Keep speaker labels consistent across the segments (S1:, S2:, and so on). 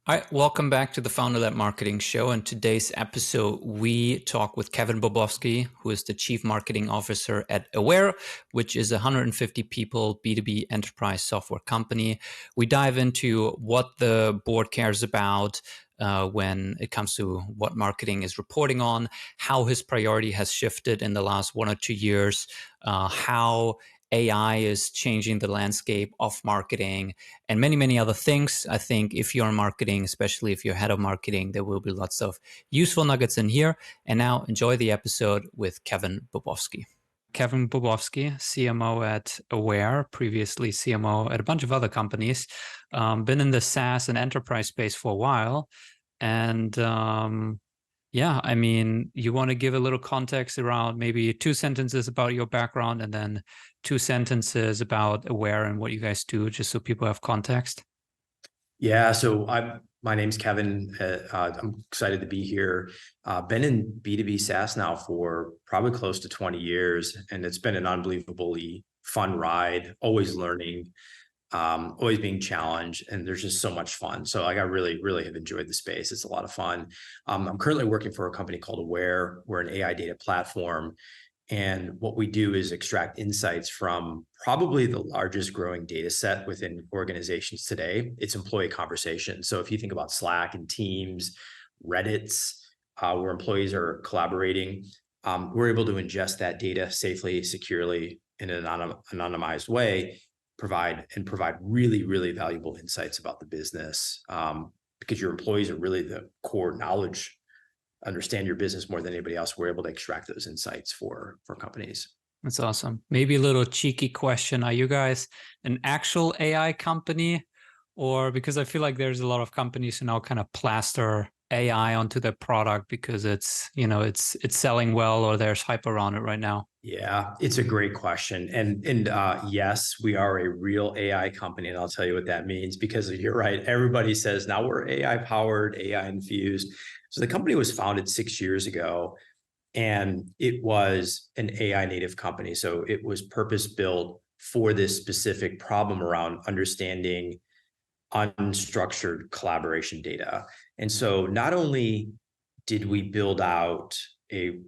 S1: All right, welcome back to the Founder-Led Marketing Show. In today's episode, we talk with Kevin Bobowski, who is the Chief Marketing Officer at Aware, which is a 150 people B2B enterprise software company. We dive into what the board cares about when it comes to what marketing is reporting on, how his priority has shifted in the last 1 or 2 years, how AI is changing the landscape of marketing, and many, many other things. I think if you're in marketing, especially if you're head of marketing, there will be lots of useful nuggets in here. And now enjoy the episode with Kevin Bobowski. Kevin Bobowski, CMO at Aware, previously CMO at a bunch of other companies, been in the SaaS and enterprise space for a while. And yeah, I mean, you want to give a little context around maybe 2 sentences about your background and then 2 sentences about Aware and what you guys do, just so people have context?
S2: Yeah, so my name's Kevin. I'm excited to be here. Been in B2B SaaS now for probably close to 20 years, and it's been an unbelievably fun ride, always learning, always being challenged, and there's just so much fun. So I really, really have enjoyed the space. It's a lot of fun. I'm currently working for a company called Aware. We're an AI data platform. And what we do is extract insights from probably the largest growing data set within organizations today. It's employee conversations. So if you think about Slack and Teams, Reddits, where employees are collaborating, we're able to ingest that data safely, securely, in an anonymized way, provide really, really valuable insights about the business, because your employees are really the core knowledge, understand your business more than anybody else. We're able to extract those insights for companies.
S1: That's awesome. Maybe a little cheeky question. Are you guys an actual AI company? Or because I feel like there's a lot of companies who now kind of plaster AI onto their product because it's selling well, or there's hype around it right now.
S2: Yeah, it's a great question. And yes, we are a real AI company, and I'll tell you what that means, because you're right. Everybody says now we're AI powered, AI infused. So the company was founded 6 years ago, and it was an AI native company. So it was purpose built for this specific problem around understanding unstructured collaboration data. And so not only did we build out a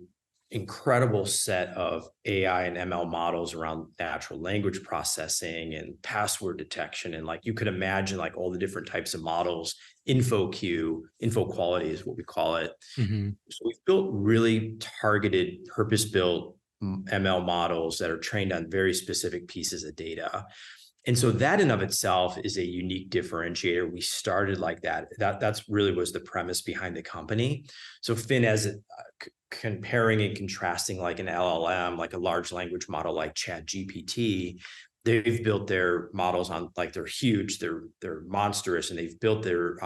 S2: incredible set of AI and ML models around natural language processing and password detection, and like you could imagine, like all the different types of models, info quality is what we call it.
S1: Mm-hmm.
S2: So we've built really targeted, purpose-built ML models that are trained on very specific pieces of data. And so that in of itself is a unique differentiator. We started like that. That's really was the premise behind the company. So Finn, as comparing and contrasting like an LLM, like a large language model like ChatGPT, they've built their models on, like, they're huge, they're monstrous, and they've built their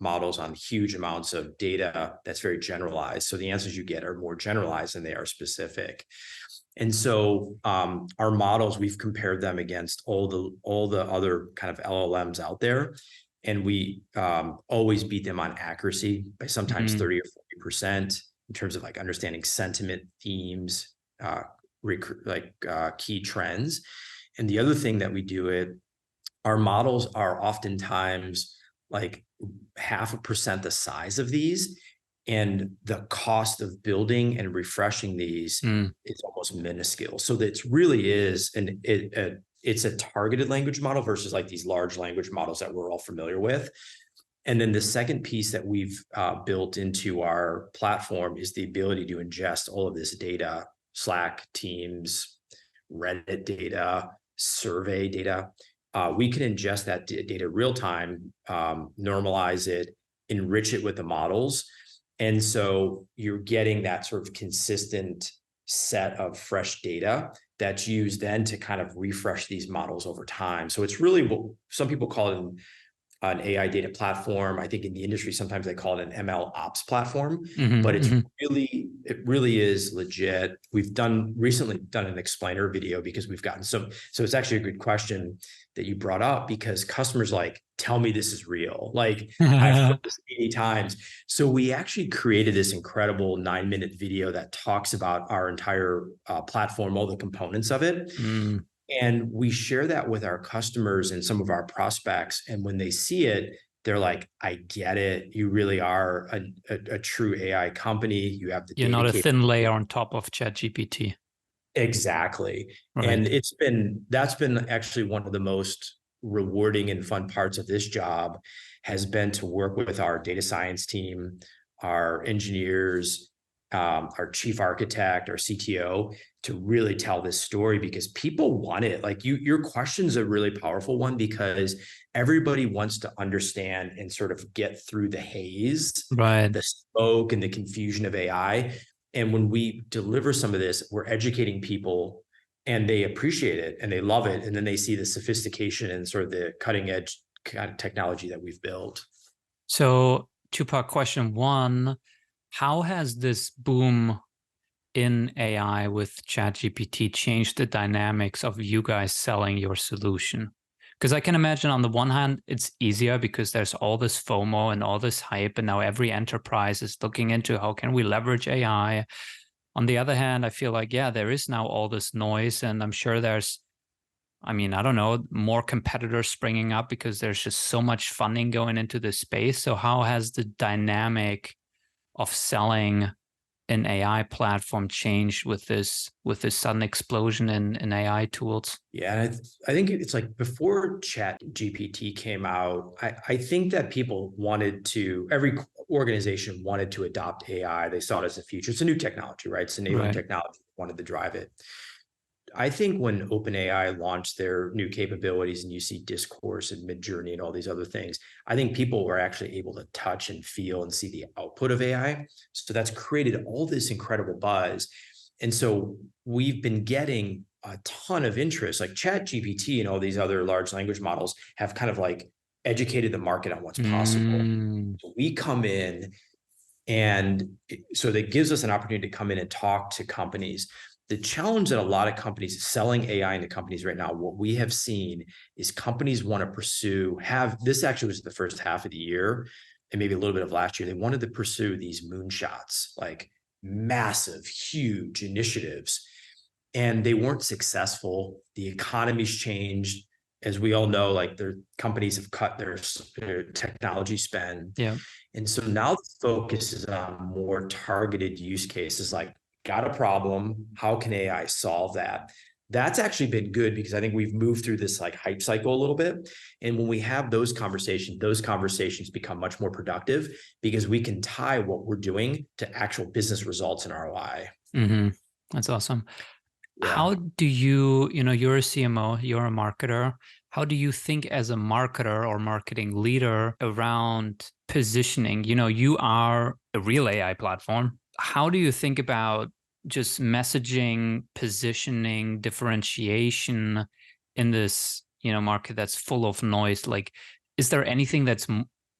S2: models on huge amounts of data that's very generalized. So the answers you get are more generalized than they are specific. And so our models, we've compared them against all the other kind of LLMs out there, and we always beat them on accuracy by sometimes 30 or 40% in terms of like understanding sentiment, themes, key trends. And the other thing that we do our models are oftentimes like 0.5% the size of these, and the cost of building and refreshing these is almost minuscule. So that really is it's a targeted language model versus like these large language models that we're all familiar with. And then the second piece that we've built into our platform is the ability to ingest all of this data, Slack, Teams, Reddit data, survey data. We can ingest that data real time, normalize it, enrich it with the models. And so you're getting that sort of consistent set of fresh data that's used then to kind of refresh these models over time. So it's really what some people call it an AI data platform. I think in the industry, sometimes they call it an ML ops platform, but it really is legit. We've recently done an explainer video because we've gotten so it's actually a good question that you brought up, because customers like, tell me this is real. Like I've heard this 80 times. So we actually created this incredible 9-minute video that talks about our entire platform, all the components of it. And we share that with our customers and some of our prospects. And when they see it, they're like, I get it. You really are a true AI company. You have the
S1: You're
S2: data
S1: not a thin layer
S2: capability.
S1: on top of ChatGPT.
S2: Exactly.
S1: Right.
S2: And that's been actually one of the most rewarding and fun parts of this job has been to work with our data science team, our engineers, our chief architect, our CTO to really tell this story because people want it. Like your question's a really powerful one because everybody wants to understand and sort of get through the haze,
S1: Right.
S2: the smoke and the confusion of AI. And when we deliver some of this, we're educating people and they appreciate it and they love it. And then they see the sophistication and sort of the cutting edge kind of technology that we've built.
S1: So, two-part question. One, how has this boom in AI with ChatGPT changed the dynamics of you guys selling your solution? Because I can imagine on the one hand, it's easier because there's all this FOMO and all this hype, and now every enterprise is looking into how can we leverage AI. On the other hand, I feel like, yeah, there is now all this noise, and I'm sure there's, I mean, I don't know, more competitors springing up because there's just so much funding going into this space. So how has the dynamic of selling an AI platform changed with this sudden explosion in AI tools?
S2: Yeah, I think it's like before Chat GPT came out, I think that people wanted to, every organization wanted to adopt AI. They saw it as a future. It's a new technology, right? It's enabling
S1: Right.
S2: technology, wanted to drive it. I think when OpenAI launched their new capabilities and you see Discourse and Midjourney and all these other things, I think people were actually able to touch and feel and see the output of AI. So that's created all this incredible buzz. And so we've been getting a ton of interest, like Chat GPT and all these other large language models have kind of like educated the market on what's possible.
S1: Mm,
S2: So we come in and so that gives us an opportunity to come in and talk to companies. The challenge that a lot of companies selling AI into companies right now, what we have seen is companies want to pursue, have this actually was the first half of the year and maybe a little bit of last year. They wanted to pursue these moonshots, like massive, huge initiatives, and they weren't successful. The economy's changed. As we all know, like their companies have cut their technology spend.
S1: yeah.
S2: And so now the focus is on more targeted use cases like got a problem, how can AI solve that? That's actually been good because I think we've moved through this like hype cycle a little bit. And when we have those conversations become much more productive because we can tie what we're doing to actual business results and ROI.
S1: Hmm. That's awesome.
S2: Yeah.
S1: How do you, you're a CMO, you're a marketer. How do you think as a marketer or marketing leader around positioning? You are a real AI platform. How do you think about just messaging, positioning, differentiation in this, market that's full of noise? Like, is there anything that's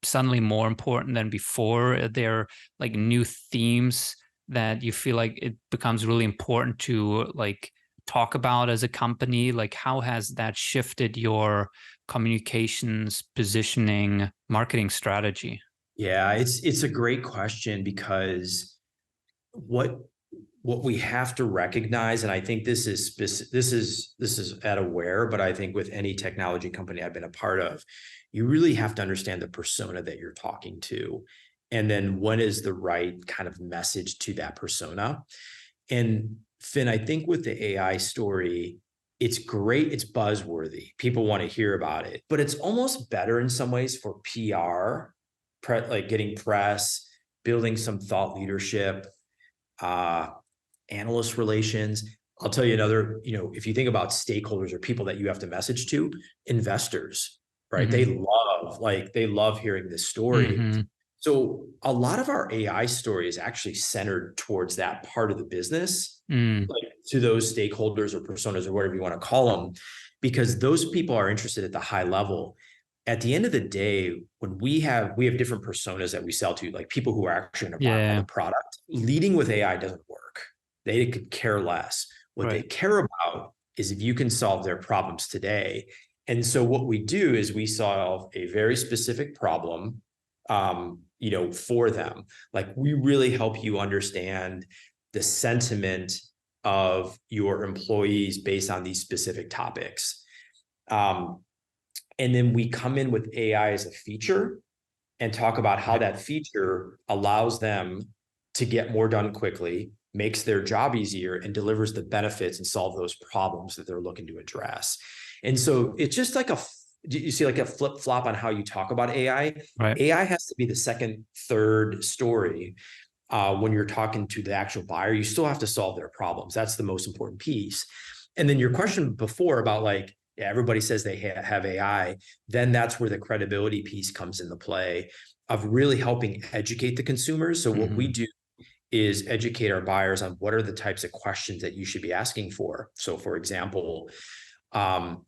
S1: suddenly more important than before? Are there like new themes that you feel like it becomes really important to like talk about as a company? Like how has that shifted your communications, positioning, marketing strategy?
S2: Yeah, it's a great question because what what we have to recognize, and I think this is at Aware, but I think with any technology company I've been a part of, you really have to understand the persona that you're talking to, and then what is the right kind of message to that persona. And Finn, I think with the AI story, it's great, it's buzzworthy. People want to hear about it, but it's almost better in some ways for PR, like getting press, building some thought leadership, uh, analyst relations. I'll tell you another, if you think about stakeholders or people that you have to message to, investors, right?
S1: Hmm.
S2: They love hearing this story.
S1: Hmm.
S2: So a lot of our AI story is actually centered towards that part of the business,
S1: Mm.
S2: like to those stakeholders or personas or whatever you want to call them, because those people are interested at the high level. At the end of the day, when we have different personas that we sell to, like people who are actually going to buy the
S1: Yeah.
S2: product, leading with AI doesn't work. They could care less. What they
S1: Right.
S2: care about is if you can solve their problems today. And so what we do is we solve a very specific problem, for them. Like we really help you understand the sentiment of your employees based on these specific topics. And then we come in with AI as a feature. and talk about how that feature allows them to get more done quickly, makes their job easier, and delivers the benefits and solve those problems that they're looking to address. And so it's just like you see like a flip flop on how you talk about AI.
S1: Right.
S2: AI has to be the second, third story. When you're talking to the actual buyer, you still have to solve their problems. That's the most important piece. And then your question before about like, yeah, everybody says they have AI, then that's where the credibility piece comes into play of really helping educate the consumers. So what we do is educate our buyers on what are the types of questions that you should be asking for. So for example,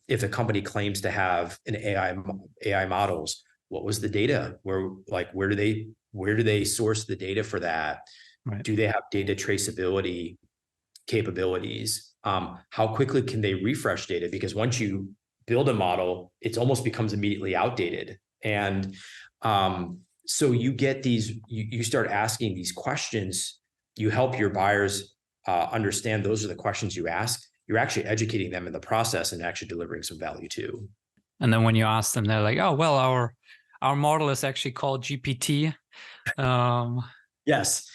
S2: if a company claims to have an AI models, what was the data? Where do they source the data for that?
S1: Right.
S2: Do they have data traceability capabilities? How quickly can they refresh data? Because once you build a model, it almost becomes immediately outdated. And so you get you start asking these questions, you help your buyers understand those are the questions you ask. You're actually educating them in the process and actually delivering some value too.
S1: And then when you ask them, they're like, "Oh, well, our model is actually called GPT."
S2: Yes.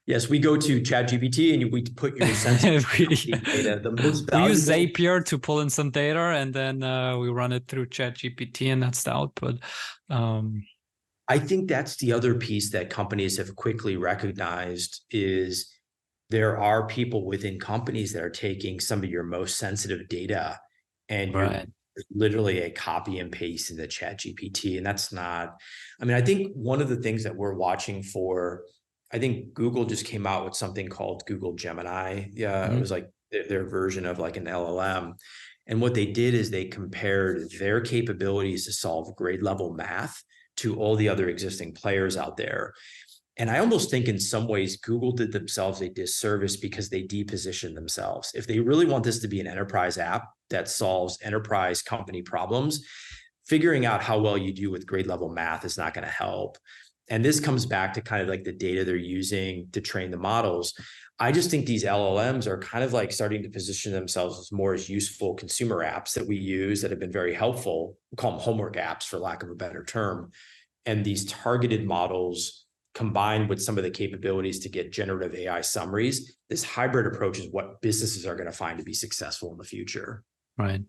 S2: Yes, we go to ChatGPT and we put your sensitive data, the most
S1: we use
S2: valuable.
S1: Zapier to pull in some data, and then we run it through ChatGPT, and that's the output.
S2: I think that's the other piece that companies have quickly recognized is there are people within companies that are taking some of your most sensitive data and you're literally a copy and paste in the ChatGPT. And that's not, I mean, I think one of the things that we're watching for, I think Google just came out with something called Google Gemini. Yeah, it was like their version of like an LLM. And what they did is they compared their capabilities to solve grade level math to all the other existing players out there. And I almost think in some ways, Google did themselves a disservice because they depositioned themselves. If they really want this to be an enterprise app that solves enterprise company problems, figuring out how well you do with grade level math is not going to help. And this comes back to kind of like the data they're using to train the models. I just think these LLMs are kind of like starting to position themselves as more as useful consumer apps that we use that have been very helpful. We call them homework apps for lack of a better term. And these targeted models combined with some of the capabilities to get generative AI summaries, this hybrid approach is what businesses are going to find to be successful in the future.
S1: Right.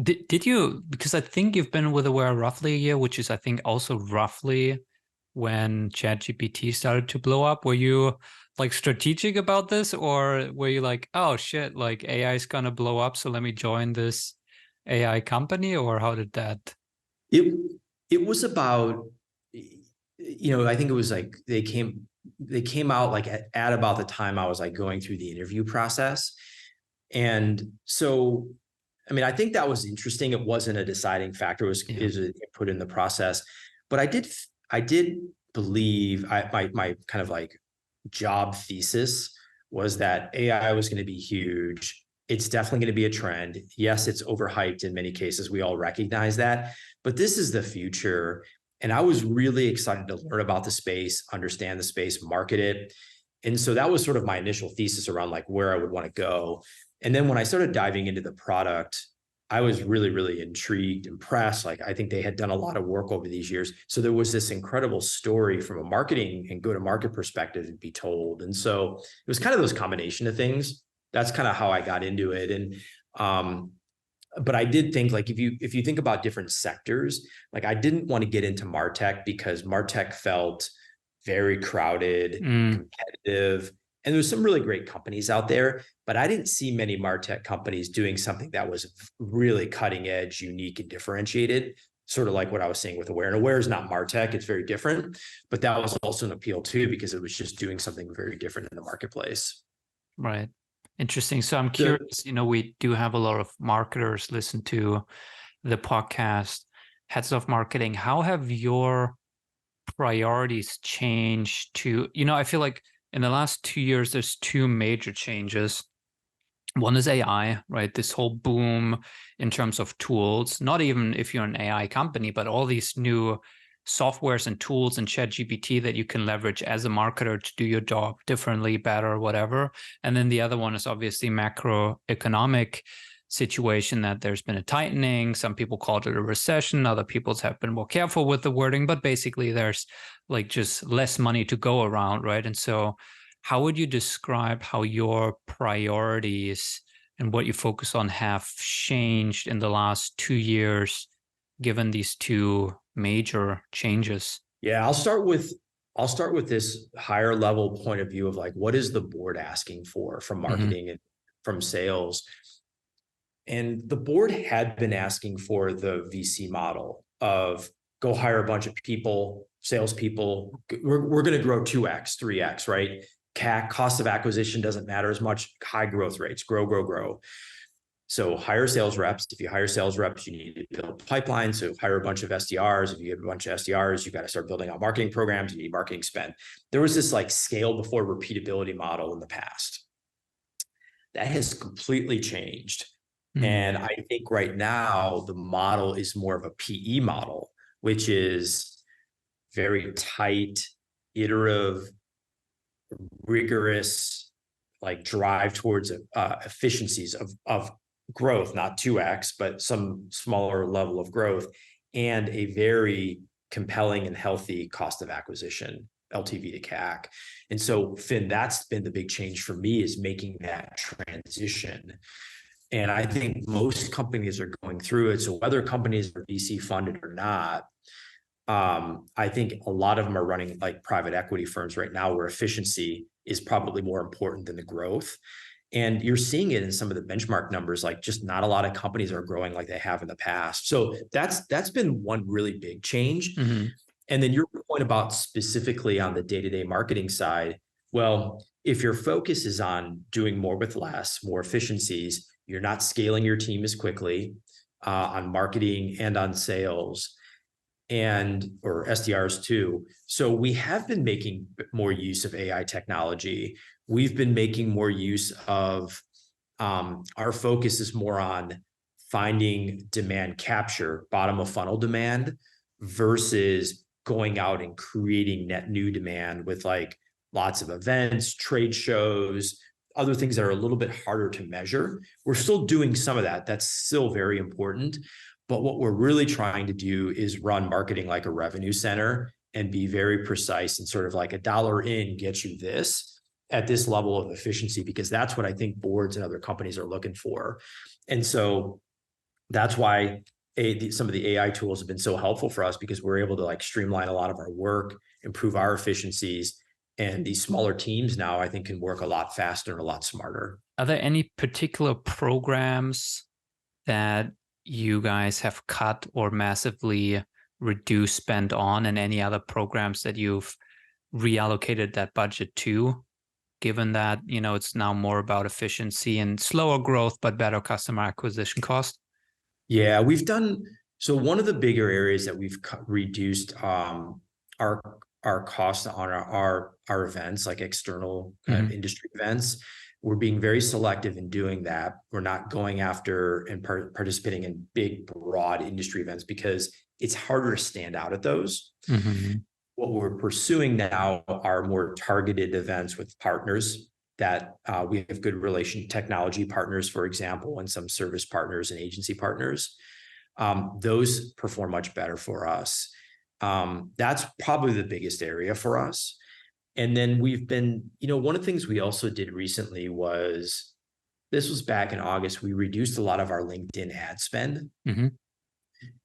S1: Did you, because I think you've been with Aware roughly a year, which is I think also roughly when ChatGPT started to blow up, were you like strategic about this, or were you like, oh shit, like AI is gonna blow up, so let me join this AI company, or how did that?
S2: It was about, I think it was like they came out like at about the time I was like going through the interview process. And so, I mean, I think that was interesting. It wasn't a deciding factor, is an input in the process. But I did believe my kind of like job thesis was that AI was going to be huge. It's definitely going to be a trend. Yes, it's overhyped in many cases. We all recognize that, but this is the future. And I was really excited to learn about the space, understand the space, market it. And so that was sort of my initial thesis around like where I would want to go. And then when I started diving into the product, I was really, really intrigued, impressed. Like, I think they had done a lot of work over these years. So there was this incredible story from a marketing and go-to-market perspective to be told. And so it was kind of those combination of things. That's kind of how I got into it. And, but I did think like, if you think about different sectors, like I didn't want to get into MarTech because MarTech felt very crowded, competitive. And there's some really great companies out there, but I didn't see many MarTech companies doing something that was really cutting edge, unique, and differentiated, sort of like what I was saying with Aware. And Aware is not MarTech, it's very different, but that was also an appeal too, because it was just doing something very different in the marketplace.
S1: Right. Interesting. So I'm curious, we do have a lot of marketers listen to the podcast, Heads of Marketing. How have your priorities changed to, I feel like in the last 2 years, there's two major changes. One is AI, right? This whole boom in terms of tools, not even if you're an AI company, but all these new softwares and tools and ChatGPT that you can leverage as a marketer to do your job differently, better, whatever. And then the other one is obviously macroeconomic situation that there's been a tightening. Some people called it a recession. Other people have been more careful with the wording, but basically there's like just less money to go around, right? And so how would you describe how your priorities and what you focus on have changed in the last 2 years, given these two major changes?
S2: Yeah, I'll start with this higher level point of view of like, what is the board asking for from marketing and from sales? And the board had been asking for the VC model of go hire a bunch of people, salespeople. We're going to grow 2x, 3x, right? CAC, cost of acquisition doesn't matter as much. High growth rates, grow, grow, grow. So hire sales reps. If you hire sales reps, you need to build pipelines. So hire a bunch of SDRs. If you have a bunch of SDRs, you got to start building out marketing programs. You need marketing spend. There was this like scale before repeatability model in the past. That has completely changed. And I think right now the model is more of a PE model, which is very tight, iterative, rigorous, like drive towards efficiencies of growth, not 2x, but some smaller level of growth, and a very compelling and healthy cost of acquisition, LTV to CAC. And so, Finn, that's been the big change for me, is making that transition. And I think most companies are going through it. So whether companies are VC funded or not, I think a lot of them are running like private equity firms right now, where efficiency is probably more important than the growth. And you're seeing it in some of the benchmark numbers, like just not a lot of companies are growing like they have in the past. So that's been one really big change. And then your point about specifically on the day-to-day marketing side, well, if your focus is on doing more with less, more efficiencies, you're not scaling your team as quickly on marketing and on sales, and or SDRs too. So we have been making more use of AI technology. We've been making more use of our focus is more on finding demand capture, bottom of funnel demand, versus going out and creating net new demand with like lots of events, trade shows, other things that are a little bit harder to measure. We're still doing some of that. That's still very important. But what we're really trying to do is run marketing like a revenue center and be very precise, and sort of like $1 in gets you this at this level of efficiency, because that's what I think boards and other companies are looking for. And so that's why some of the AI tools have been so helpful for us, because we're able to like streamline a lot of our work, improve our efficiencies. And these smaller teams now, I think, can work a lot faster and a lot smarter.
S1: Are there any particular programs that you guys have cut or massively reduced spend on, and any other programs that you've reallocated that budget to, given that, you know, it's now more about efficiency and slower growth, but better customer acquisition cost?
S2: Yeah, we've done. So one of the bigger areas that we've reduced our costs on our events, like external industry events. We're being very selective in doing that. We're not going after and participating in big, broad industry events, because it's harder to stand out at those. What we're pursuing now are more targeted events with partners that we have good technology partners, for example, and some service partners and agency partners. Those perform much better for us. That's probably the biggest area for us. And then we've been, one of the things we also did recently was, this was back in August, we reduced a lot of our LinkedIn ad spend. And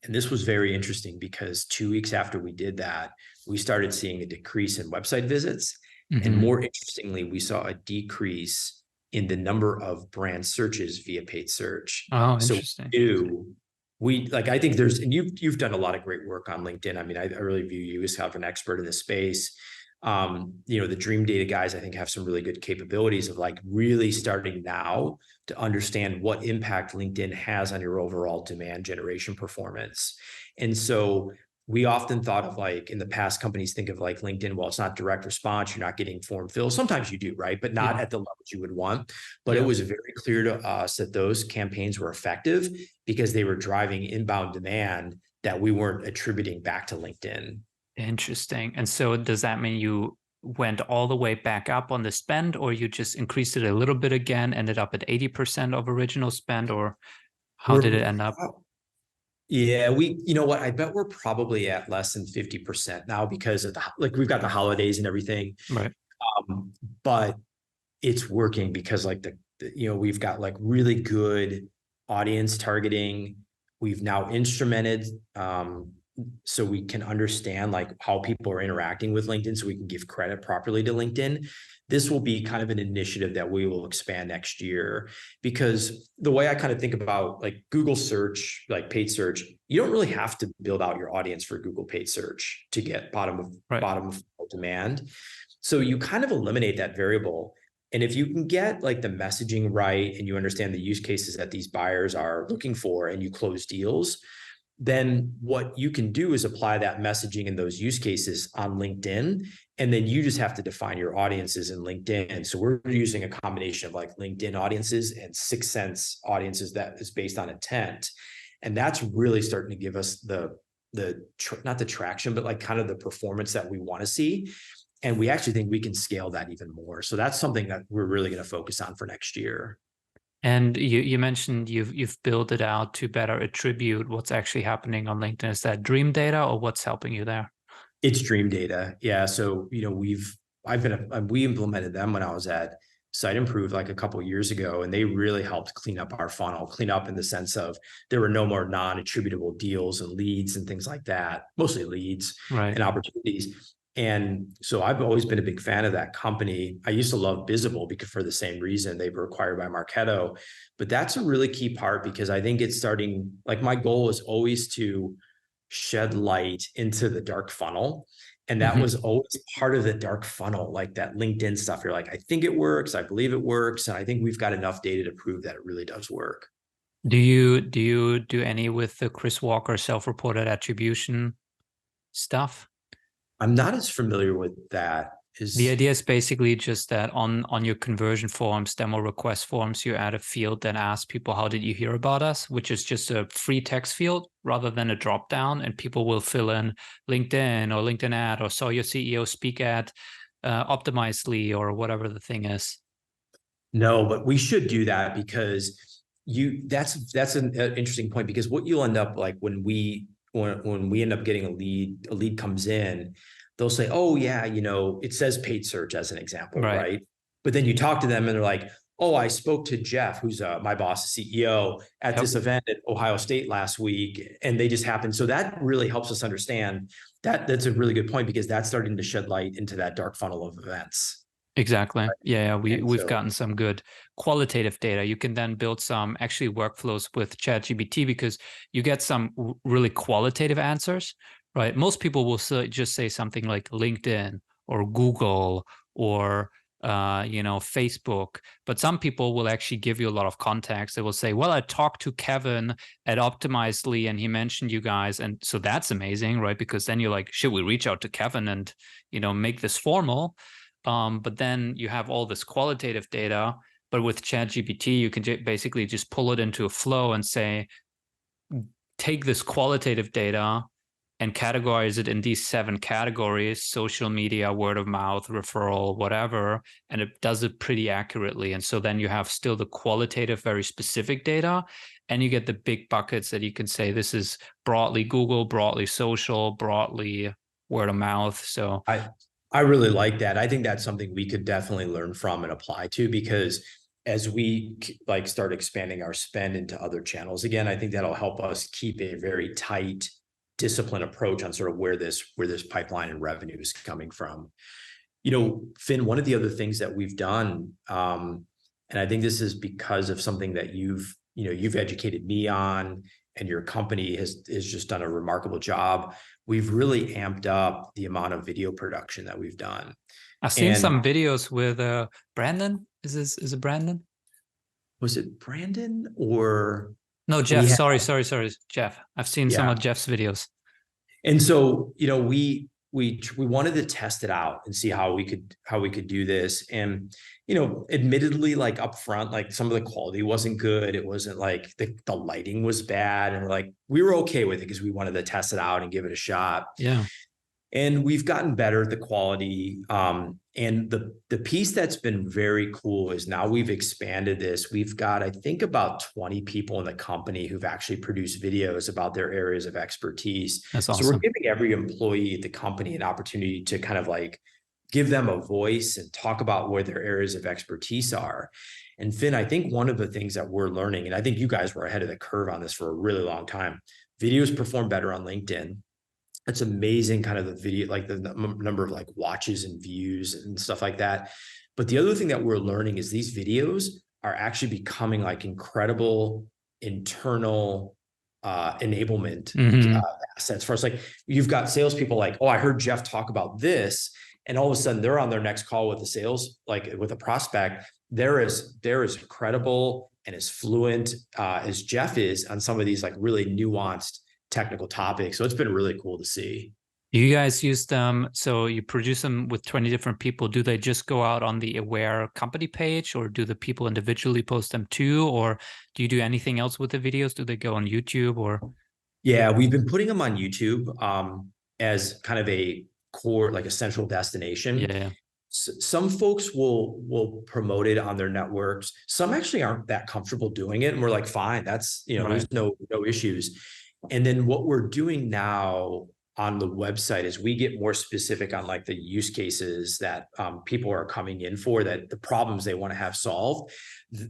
S2: this was very interesting, because 2 weeks after we did that, we started seeing a decrease in website visits. And more interestingly, we saw a decrease in the number of brand searches via paid search.
S1: Oh, interesting.
S2: So I think and you've done a lot of great work on LinkedIn. I mean, I really view you as kind of an expert in this space. The Dream Data guys, I think, have some really good capabilities of like really starting now to understand what impact LinkedIn has on your overall demand generation performance. And so we often thought of, like, in the past, companies think of like LinkedIn, well, it's not direct response, you're not getting form fill. Sometimes you do, right? But not at the levels you would want. But it was very clear to us that those campaigns were effective because they were driving inbound demand that we weren't attributing back to LinkedIn.
S1: Interesting. And so does that mean you went all the way back up on the spend, or you just increased it a little bit again, ended up at 80% of original spend, or how did
S2: We're
S1: it end up?
S2: Yeah, you know what? I bet we're probably at less than 50% now because of like we've got the holidays and everything.
S1: Right.
S2: Um, but it's working because like we've got like really good audience targeting. We've now instrumented so we can understand like how people are interacting with LinkedIn so we can give credit properly to LinkedIn. This will be kind of an initiative that we will expand next year because the way I kind of think about like Google search, like paid search, you don't really have to build out your audience for Google paid search to get
S1: Right.
S2: bottom of demand. So you kind of eliminate that variable. And if you can get like the messaging right and you understand the use cases that these buyers are looking for and you close deals, then what you can do is apply that messaging and those use cases on LinkedIn. And then you just have to define your audiences in LinkedIn. So we're using a combination of like LinkedIn audiences and 6sense audiences that is based on intent. And that's really starting to give us not the traction, but like kind of the performance that we want to see. And we actually think we can scale that even more. So that's something that we're really going to focus on for next year.
S1: And you mentioned you've built it out to better attribute what's actually happening on LinkedIn. Is that dream data, or what's helping you there?
S2: It's dream data. Yeah. So, we implemented them when I was at Site Improve like a couple of years ago, and they really helped clean up our funnel, clean up in the sense of there were no more non-attributable deals and leads and things like that, mostly leads
S1: Right.
S2: and opportunities. And so I've always been a big fan of that company. I used to love Visible because for the same reason they were acquired by Marketo, but that's a really key part because I think it's starting, like my goal is always to shed light into the dark funnel. And that was always part of the dark funnel, like that LinkedIn stuff. You're like, I think it works. I believe it works. And I think we've got enough data to prove that it really does work.
S1: Do you do any with the Chris Walker self-reported attribution stuff?
S2: I'm not as familiar with that.
S1: The
S2: Is
S1: idea is basically just that on your conversion forms, demo request forms, you add a field that asks people, how did you hear about us? Which is just a free text field rather than a drop down. And people will fill in LinkedIn or LinkedIn ad or saw your CEO speak at Optimizely or whatever the thing is.
S2: No, but we should do that because that's an interesting point because what you'll end up like when we end up getting a lead comes in, they'll say, oh yeah, it says paid search as an example,
S1: Right.
S2: right? But then you talk to them and they're like, oh, I spoke to Jeff, who's my boss, CEO, at
S1: Yep.
S2: this event at Ohio State last week, and they just happened. So that really helps us understand that that's a really good point because that's starting to shed light into that dark funnel of events.
S1: Exactly. Yeah,
S2: And
S1: we've
S2: so
S1: gotten some good qualitative data. You can then build some actually workflows with ChatGPT because you get some really qualitative answers, right? Most people will just say something like LinkedIn or Google or Facebook, but some people will actually give you a lot of context. They will say, "Well, I talked to Kevin at Optimizely, and he mentioned you guys," and so that's amazing, right? Because then you're like, "Should we reach out to Kevin and make this formal?" But then you have all this qualitative data, but with ChatGPT, you can basically just pull it into a flow and say, take this qualitative data and categorize it in these 7 categories: social media, word of mouth, referral, whatever. And it does it pretty accurately. And so then you have still the qualitative, very specific data, and you get the big buckets that you can say, this is broadly Google, broadly social, broadly word of mouth. So
S2: I really like that. I think that's something we could definitely learn from and apply to because as we like start expanding our spend into other channels again, I think that'll help us keep a very tight, disciplined approach on sort of where this pipeline and revenue is coming from. Finn, one of the other things that we've done, and I think this is because of something that you've educated me on, and your company has just done a remarkable job. We've really amped up the amount of video production that we've done.
S1: I've seen
S2: And
S1: some videos with Brandon. Is it Brandon?
S2: was it Brandon or
S1: No, Jeff.
S2: we had,
S1: Sorry, Jeff. I've seen some
S2: yeah.
S1: of Jeff's videos.
S2: And so, we wanted to test it out and see how we could do this. And, admittedly, like upfront, like some of the quality wasn't good. It wasn't like the lighting was bad. And like, we were okay with it because we wanted to test it out and give it a shot.
S1: Yeah.
S2: And we've gotten better at the quality. And the piece that's been very cool is now we've expanded this. We've got, I think, about 20 people in the company who've actually produced videos about their areas of expertise.
S1: That's
S2: So we're
S1: awesome.
S2: giving every employee at the company an opportunity to kind of like give them a voice and talk about where their areas of expertise are. And Finn, I think one of the things that we're learning, and I think you guys were ahead of the curve on this for a really long time, videos perform better on LinkedIn. It's amazing kind of the video, like the number of like watches and views and stuff like that. But the other thing that we're learning is these videos are actually becoming like incredible internal enablement
S1: Hmm.
S2: assets for us. Like you've got salespeople like, oh, I heard Jeff talk about this. And all of a sudden they're on their next call with the sales, like with a prospect. They're as credible and as fluent as Jeff is on some of these like really nuanced technical topics. So it's been really cool to see.
S1: You guys use them, so you produce them with 20 different people. Do they just go out on the Aware company page, or do the people individually post them too? Or do you do anything else with the videos? Do they go on YouTube or?
S2: Yeah, we've been putting them on YouTube as kind of a core, like a central destination.
S1: Yeah,
S2: Some folks will promote it on their networks. Some actually aren't that comfortable doing it, and we're like, fine, that's
S1: right.
S2: there's no issues. And then what we're doing now on the website is we get more specific on like the use cases that people are coming in for, that the problems they want to have solved.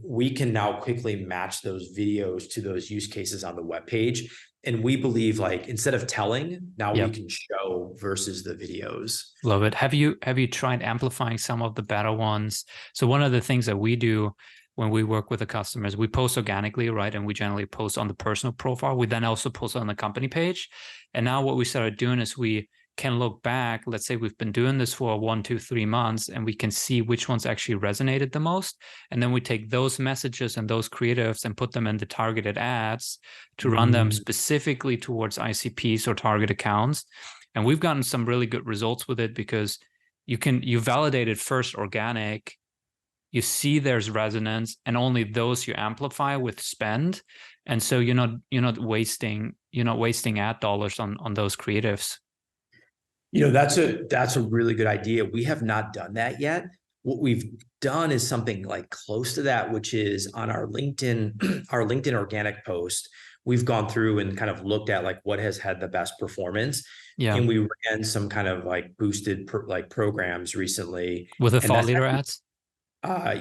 S2: We can now quickly match those videos to those use cases on the web page. And we believe like instead of telling, now we
S1: Yep.
S2: can show versus the videos.
S1: Love it. Have you tried amplifying some of the better ones? So one of the things that we do when we work with the customers, we post organically, right? And we generally post on the personal profile. We then also post on the company page. And now what we started doing is we can look back. Let's say we've been doing this for 1, 2, 3 months, and we can see which ones actually resonated the most. And then we take those messages and those creatives and put them in the targeted ads to run them
S2: Mm.
S1: specifically towards ICPs or target accounts. And we've gotten some really good results with it because you validate it first organic, you see there's resonance, and only those you amplify with spend. And so you're not wasting ad dollars on those creatives.
S2: That's a really good idea. We have not done that yet. What we've done is something like close to that, which is on our LinkedIn, our LinkedIn organic post. We've gone through and kind of looked at like what has had the best performance,
S1: Yeah.
S2: and we ran some kind of like boosted like programs recently,
S1: With the
S2: and
S1: thought
S2: that's
S1: leader ads.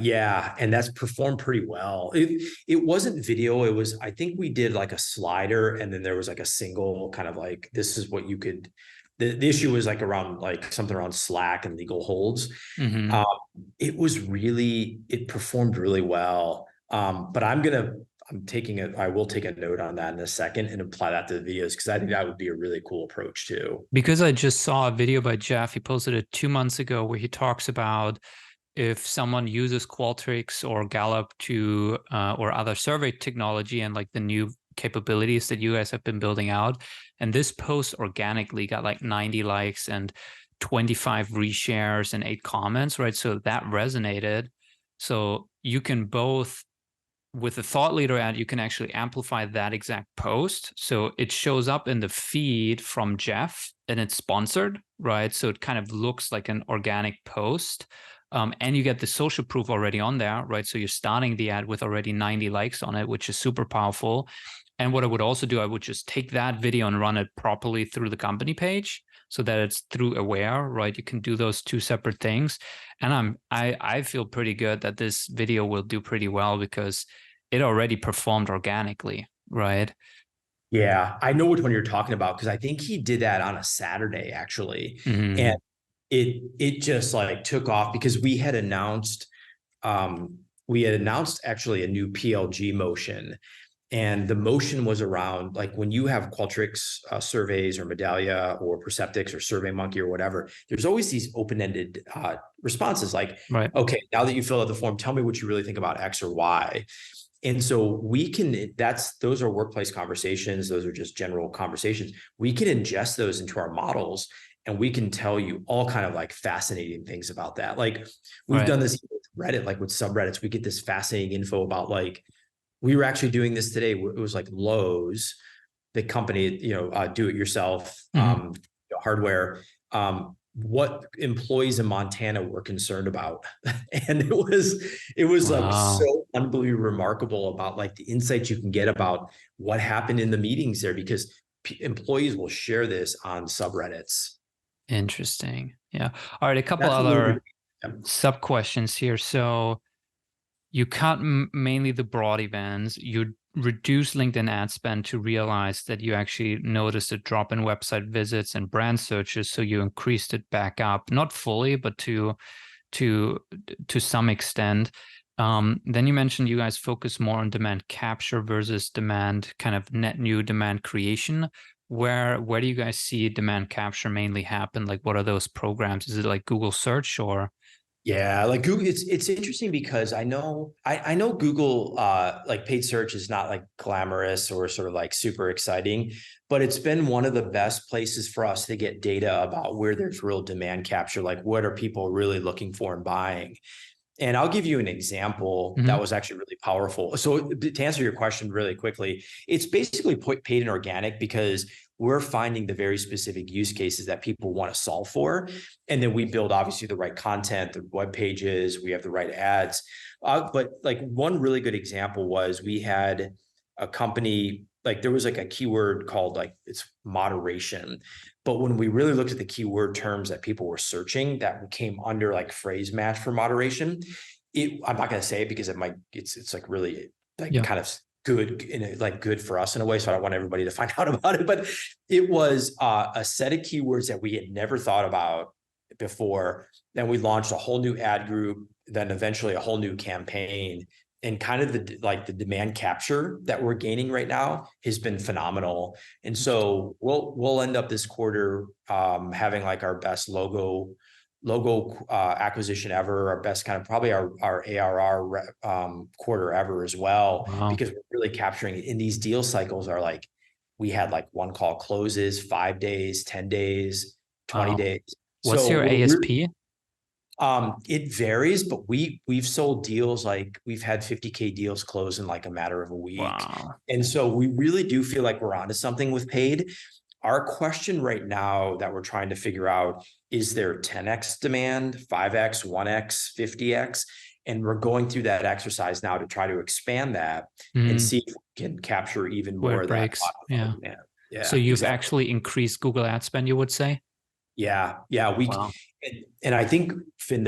S2: yeah, and that's performed pretty well. It wasn't video. It was, I think we did like a slider, and then there was like a single kind of like, this is what you could. The issue was like around like something around Slack and legal holds.
S1: Mm-hmm.
S2: Um, it performed really well. But I will take a note on that in a second and apply that to the videos, because I think that would be a really cool approach too.
S1: Because I just saw a video by Jeff. He posted it 2 months ago where he talks about if someone uses Qualtrics or Gallup to or other survey technology and like the new capabilities that you guys have been building out. And this post organically got like 90 likes and 25 reshares and 8 comments, right? So that resonated. So you can both, with the thought leader ad, you can actually amplify that exact post. So it shows up in the feed from Jeff and it's sponsored, right? So it kind of looks like an organic post. And you get the social proof already on there, right? So you're starting the ad with already 90 likes on it, which is super powerful. And what I would also do, I would just take that video and run it properly through the company page so that it's through Aware, right? You can do those two separate things. And I feel pretty good that this video will do pretty well because it already performed organically, right?
S2: Yeah, I know which one you're talking about, because I think he did that on a Saturday actually.
S1: Mm-hmm.
S2: And it just like took off because we had announced actually a new PLG motion. And the motion was around like when you have Qualtrics surveys or Medallia or Perceptyx or SurveyMonkey or whatever, there's always these open-ended responses like,
S1: Right.
S2: okay, now that you fill out the form, tell me what you really think about X or Y. And so those are workplace conversations. Those are just general conversations. We can ingest those into our models, and we can tell you all kind of like fascinating things about that. Like we've
S1: Right.
S2: done this with Reddit, like with subreddits, we get this fascinating info about like, we were actually doing this today. It was like Lowe's, the company, do it yourself
S1: Mm-hmm.
S2: hardware. what employees in Montana were concerned about. And it was like
S1: Wow.
S2: so unbelievably remarkable about like the insights you can get about what happened in the meetings there, because employees will share this on subreddits.
S1: Interesting. Yeah. All right. A couple
S2: That's a little
S1: other
S2: bit.
S1: sub questions here. So you cut mainly the broad events. You reduce LinkedIn ad spend to realize that you actually noticed a drop in website visits and brand searches. So you increased it back up, not fully, but to some extent. Then you mentioned you guys focus more on demand capture versus demand, kind of net new demand creation. Where do you guys see demand capture mainly happen? Like, what are those programs? Is it like Google search or?
S2: Yeah, like Google, it's interesting because I know Google like paid search is not like glamorous or sort of like super exciting, but it's been one of the best places for us to get data about where there's real demand capture, like what are people really looking for and buying. And I'll give you an example
S1: Mhm.
S2: that was actually really powerful. So to answer your question really quickly, it's basically paid and organic because we're finding the very specific use cases that people want to solve for. And then we build obviously the right content, the web pages, we have the right ads. But like one really good example was we had a company, like there was like a keyword called like it's moderation. But when we really looked at the keyword terms that people were searching that came under like phrase match for moderation, I'm not going to say it because it's like really like
S1: Yeah.
S2: kind of good like good for us in a way. So I don't want everybody to find out about it, but it was a set of keywords that we had never thought about before. Then we launched a whole new ad group, then eventually a whole new campaign, and kind of the demand capture that we're gaining right now has been phenomenal. And so we'll end up this quarter having like our best logo acquisition ever, our best kind of probably our ARR quarter ever as well,
S1: Wow.
S2: because we're really capturing it. And these deal cycles are like, we had like one call closes 5 days, 10 days, 20
S1: Wow.
S2: days.
S1: What's
S2: So
S1: your ASP?
S2: it varies, but we've sold deals like we've had 50K deals close in like a matter of a week.
S1: Wow.
S2: And so we really do feel like we're onto something with paid. Our question right now that we're trying to figure out is there 10x demand, 5x, 1x, 50x? And we're going through that exercise now to try to expand that and
S1: Mm,
S2: see if we can capture even
S1: where
S2: more
S1: it
S2: of that
S1: breaks.
S2: bottom funnel
S1: Yeah.
S2: demand.
S1: So
S2: Yeah,
S1: you've
S2: exactly.
S1: actually increased Google ad spend, you would say?
S2: Yeah,
S1: Wow.
S2: and I think Finn,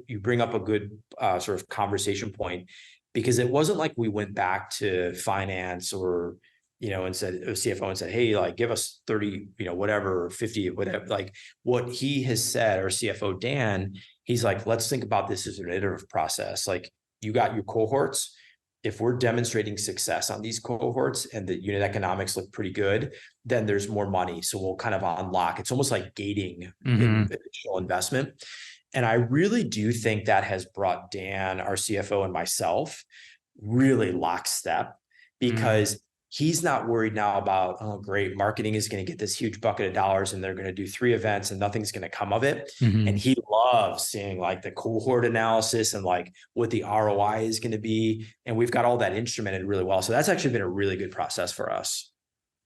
S2: you bring up a good sort of conversation point, because it wasn't like we went back to finance or and said CFO and said, hey, like give us 30, whatever, 50, whatever. Like what he has said, or CFO Dan, he's like, let's think about this as an iterative process. Like you got your cohorts. If we're demonstrating success on these cohorts and the unit economics look pretty good, then there's more money. So we'll kind of unlock. It's almost like gating in
S1: Hmm.
S2: additional investment. And I really do think that has brought Dan, our CFO, and myself really lockstep,
S1: Mm.
S2: because he's not worried now about, oh, great, marketing is going to get this huge bucket of dollars and they're going to do 3 events and nothing's going to come of it. And
S1: Hmm.
S2: he loves seeing like the cohort analysis and like what the ROI is going to be. And we've got all that instrumented really well. So that's actually been a really good process for us.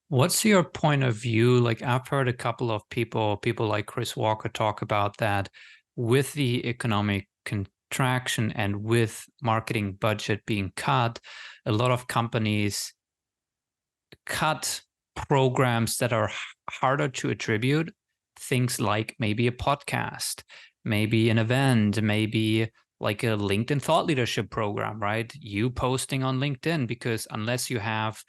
S1: What's your point of view? Like I've heard a couple of people like Chris Walker talk about that with the economic contraction and with marketing budget being cut, a lot of companies cut programs that are harder to attribute, things like maybe a podcast, maybe an event, maybe like a LinkedIn thought leadership program, right? You posting on LinkedIn, because unless you have,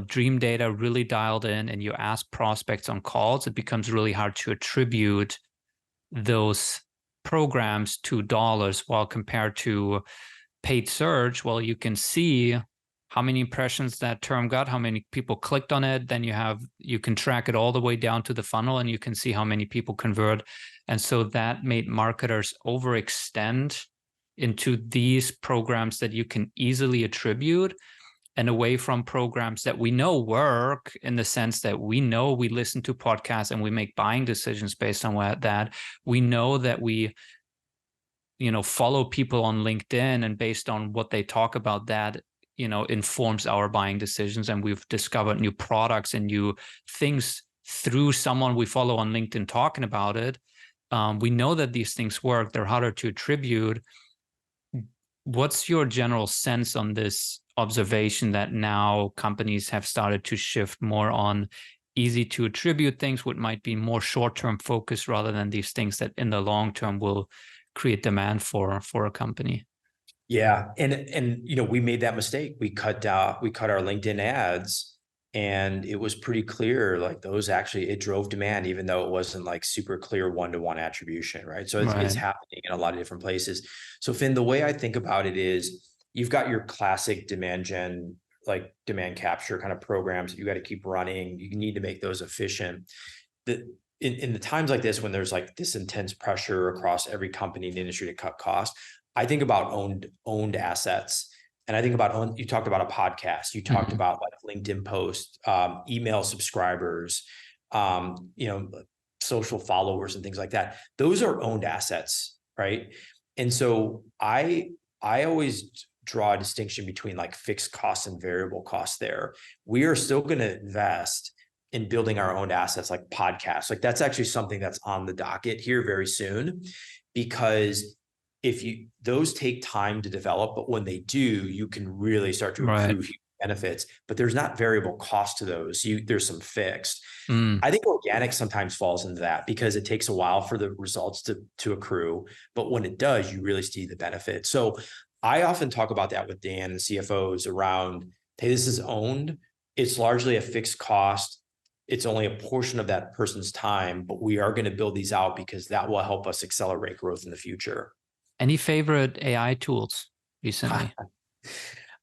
S1: dream data really dialed in and you ask prospects on calls, it becomes really hard to attribute those programs to dollars, while compared to paid search, well, you can see how many impressions that term got, how many people clicked on it. Then you can track it all the way down to the funnel and you can see how many people convert. And so that made marketers overextend into these programs that you can easily attribute, and away from programs that we know work, in the sense that we know we listen to podcasts and we make buying decisions based on that. We know that we follow people on LinkedIn, and based on what they talk about, that informs our buying decisions, and we've discovered new products and new things through someone we follow on LinkedIn talking about it, we know that these things work. They're harder to attribute. What's your general sense on this observation that now companies have started to shift more on easy to attribute things, what might be more short-term focus rather than these things that in the long term will create demand for a company?
S2: Yeah. And we made that mistake. We cut our LinkedIn ads, and it was pretty clear, like those actually, it drove demand, even though it wasn't like super clear one-to-one attribution, right? So it's happening in a lot of different places. So Finn, the way I think about it is you've got your classic demand gen, like demand capture kind of programs that you got to keep running. You need to make those efficient. In the times like this, when there's like this intense pressure across every company in the industry to cut costs, I think about owned assets. And I think about you talked about a podcast, you talked about like LinkedIn posts, email subscribers, social followers and things like that. Those are owned assets, right? And so I always draw a distinction between like fixed costs and variable costs there. We are still going to invest in building our own assets like podcasts. Like that's actually something that's on the docket here very soon, because those take time to develop, but when they do, you can really start to accrue benefits, but there's not variable cost to those. There's some fixed. I think organic sometimes falls into that because it takes a while for the results to accrue, but when it does, you really see the benefit. So I often talk about that with Dan and CFOs around, hey, this is owned. It's largely a fixed cost. It's only a portion of that person's time, but we are going to build these out because that will help us accelerate growth in the future.
S1: Any favorite AI tools recently?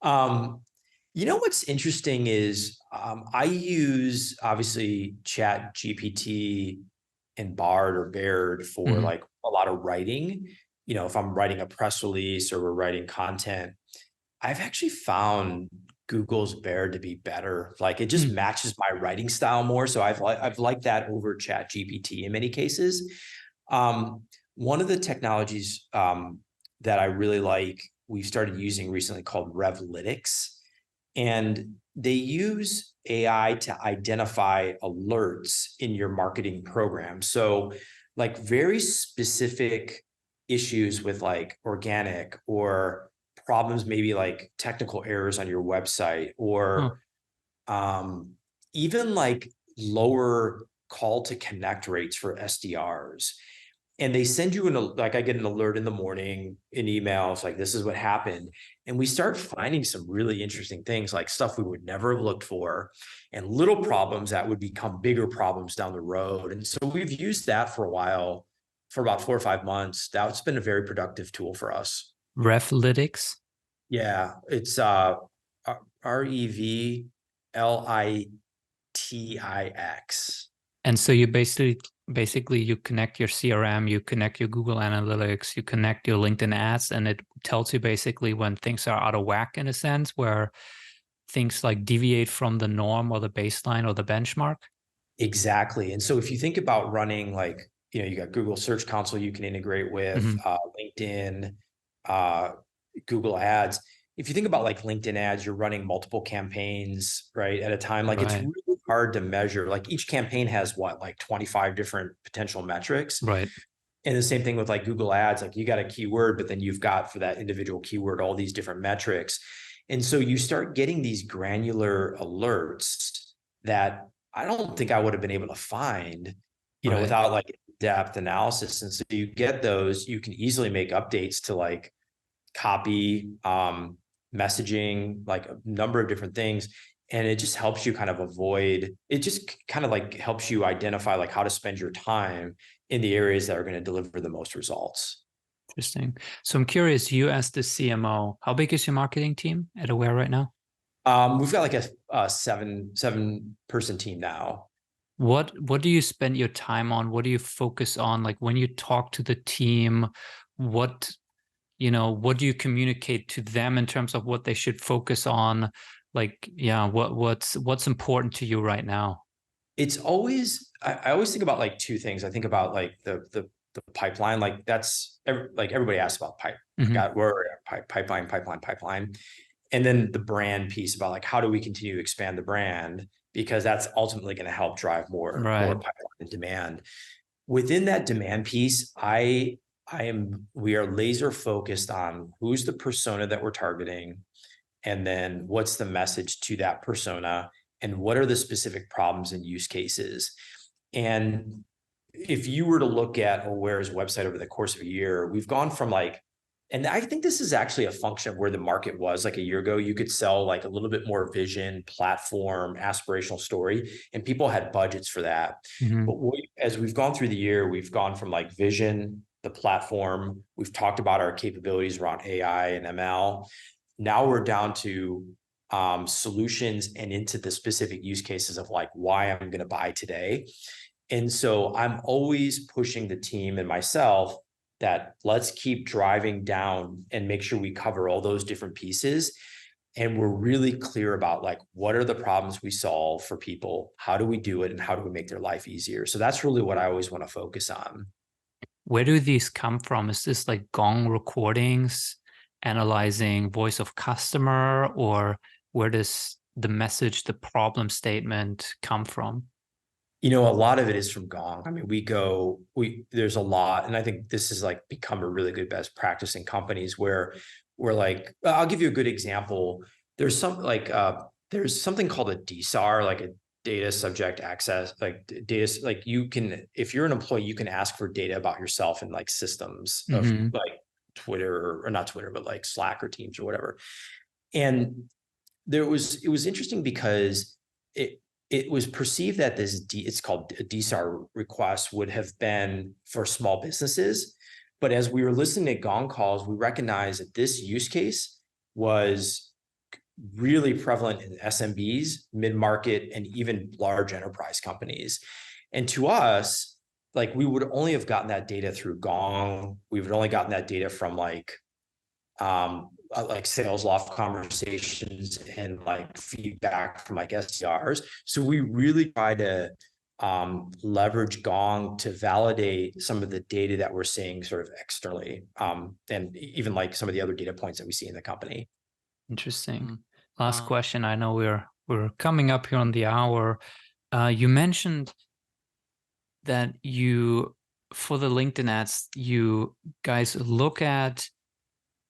S2: What's interesting is I use obviously Chat GPT and Bard or Baird for like a lot of writing. If I'm writing a press release or we're writing content, I've actually found Google's Baird to be better. Like it just matches my writing style more. So I've liked that over Chat GPT in many cases. One of the technologies that I really like, we started using recently called Revlytics, and they use AI to identify alerts in your marketing program. So like very specific issues with like organic or problems, maybe like technical errors on your website or even like lower call to connect rates for SDRs. And they send you I get an alert in the morning, an email. It's like, this is what happened. And we start finding some really interesting things, like stuff we would never have looked for and little problems that would become bigger problems down the road. And so we've used that for a while, for about 4 or 5 months. That's been a very productive tool for us.
S1: Revlytics?
S2: Yeah, it's Revlytix.
S1: And so you basically you connect your CRM, you connect your Google Analytics, you connect your LinkedIn ads, and it tells you basically when things are out of whack, in a sense, where things like deviate from the norm or the baseline or the benchmark.
S2: Exactly. And so if you think about running, like, you got Google Search Console you can integrate with, LinkedIn, Google Ads. If you think about like LinkedIn ads, you're running multiple campaigns, right, at a time. Like it's really hard to measure. Like each campaign has like 25 different potential metrics.
S1: Right.
S2: And the same thing with like Google Ads, like you got a keyword, but then you've got for that individual keyword, all these different metrics. And so you start getting these granular alerts that I don't think I would have been able to find, without like depth analysis. And so you get those, you can easily make updates to like copy, messaging, like a number of different things. And it just helps you kind of helps you identify like how to spend your time in the areas that are going to deliver the most results.
S1: Interesting. So I'm curious, you as the CMO, how big is your marketing team at Aware right now?
S2: We've got like a seven person team now.
S1: What do you spend your time on? What do you focus on? Like when you talk to the team, what do you communicate to them in terms of what they should focus on? Like, yeah, what's important to you right now?
S2: It's always, I always think about like two things. I think about like the pipeline, like like everybody asks about pipeline. And then the brand piece about like, how do we continue to expand the brand? because that's ultimately going to help drive more
S1: Right.
S2: pipeline and demand. Within that demand piece, we are laser focused on who's the persona that we're targeting, and then what's the message to that persona, and what are the specific problems and use cases. And if you were to look at Aware's website over the course of a year, we've gone from like, and I think this is actually a function of where the market was like a year ago. You could sell like a little bit more vision, platform, aspirational story, and people had budgets for that.
S1: Mm-hmm.
S2: But as we've gone through the year, we've gone from like vision, the platform, we've talked about our capabilities around AI and ML. Now we're down to solutions and into the specific use cases of like why I'm going to buy today. And so I'm always pushing the team and myself that let's keep driving down and make sure we cover all those different pieces. And we're really clear about like, what are the problems we solve for people? How do we do it? And how do we make their life easier? So that's really what I always want to focus on.
S1: Where do these come from? Is this like Gong recordings, analyzing voice of customer, or where does the message, the problem statement come from?
S2: You know, a lot of it is from Gong. I mean, there's a lot, and I think this has like become a really good best practice in companies where we're like, I'll give you a good example. There's there's something called a DSAR, like a data subject access, like data, like you can, if you're an employee, you can ask for data about yourself in like systems of
S1: Mm-hmm.
S2: like Twitter or not Twitter, but like Slack or Teams or whatever. And it was interesting because it was perceived that it's called a DSAR request would have been for small businesses. But as we were listening to Gong calls, we recognized that this use case was really prevalent in SMBs, mid-market, and even large enterprise companies. And to us, like we would only have gotten that data through Gong. We would only gotten that data from like sales loft conversations and like feedback from like SDRs. So we really try to leverage Gong to validate some of the data that we're seeing sort of externally, and even like some of the other data points that we see in the company.
S1: Interesting. Last question. I know we're coming up here on the hour. You mentioned that for the LinkedIn ads, you guys look at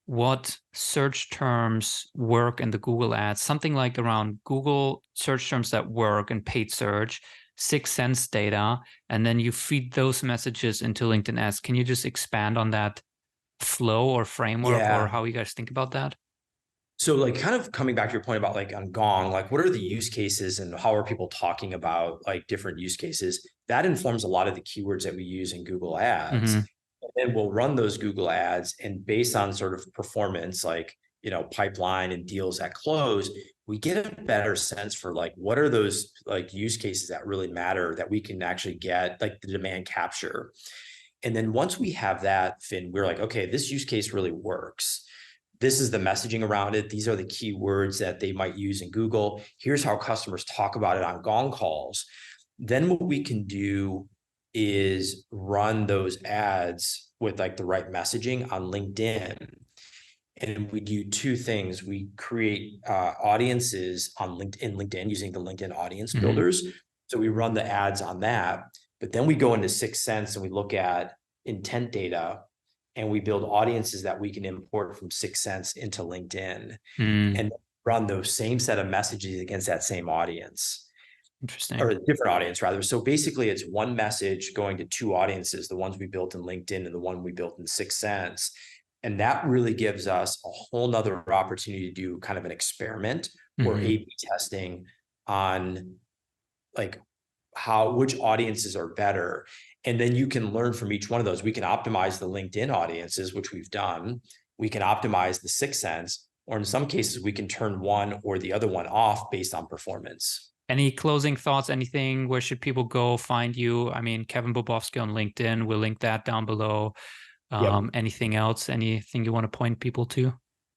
S1: what search terms work in the Google ads, something like around Google search terms that work in paid search, 6sense data, and then you feed those messages into LinkedIn ads. Can you just expand on that flow or framework or how you guys think about that?
S2: So like kind of coming back to your point about like on Gong, like what are the use cases and how are people talking about like different use cases? That informs a lot of the keywords that we use in Google Ads.
S1: Mm-hmm.
S2: And then we'll run those Google Ads, and based on sort of performance, like, you know, pipeline and deals at close, we get a better sense for like, what are those like use cases that really matter that we can actually get like the demand capture. And then once we have that, Finn, we're like, okay, this use case really works. This is the messaging around it. These are the keywords that they might use in Google. Here's how customers talk about it on Gong calls. Then what we can do is run those ads with like the right messaging on LinkedIn. And we do two things. We create audiences on LinkedIn using the LinkedIn audience
S1: Mm-hmm.
S2: builders. So we run the ads on that, but then we go into 6sense and we look at intent data, and we build audiences that we can import from 6sense into LinkedIn and run those same set of messages against that same audience.
S1: Interesting.
S2: Or a different audience rather. So basically it's one message going to two audiences, the ones we built in LinkedIn and the one we built in 6sense. And that really gives us a whole nother opportunity to do kind of an experiment or A/B testing on like which audiences are better. And then you can learn from each one of those. We can optimize the LinkedIn audiences, which we've done. We can optimize the 6sense, or in some cases, we can turn one or the other one off based on performance.
S1: Any closing thoughts? Anything? Where should people go find you? I mean, Kevin Bobowski on LinkedIn. We'll link that down below. Anything else? Anything you want to point people to?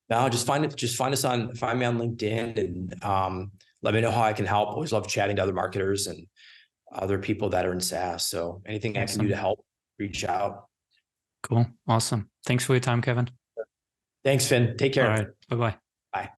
S2: No, find me on LinkedIn, and let me know how I can help. Always love chatting to other marketers and other people that are in SaaS. So anything I can do to help, reach out.
S1: Cool. Awesome. Thanks for your time, Kevin.
S2: Thanks, Finn. Take care.
S1: All right. Bye-bye.
S2: Bye.